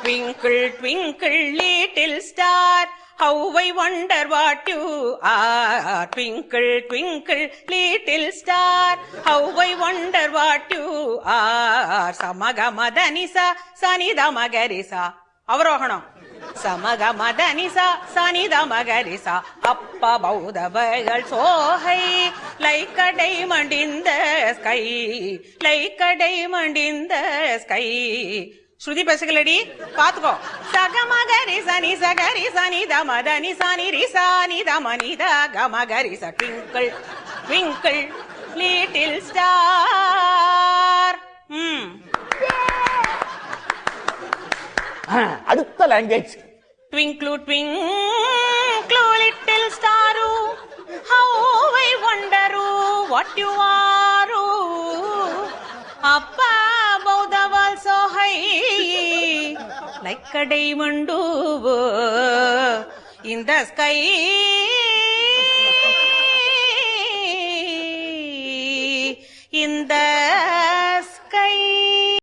Twinkle, twinkle, little star, how I wonder what you are. Twinkle, twinkle, little star, how I wonder what you are. Samagamadhanisa, Sanidamagarisa. அவரோகணம். Samagamadhanisa, Sanidamagarisa. Appa Baudavagal so high, like a diamond in the sky, like a diamond in the sky. ஸ்ருதி பேசுகளடி பாத்துக்கோ. சகமகரி சனி சகரி சனி தமதனி சனி ரிசானி தமனித கமகரி ச. Twinkle twinkle little star. அடுத்த language. Twinkle twinkle little star, how I wonder what you are. Up above the world so high, like a diamond in the sky. In the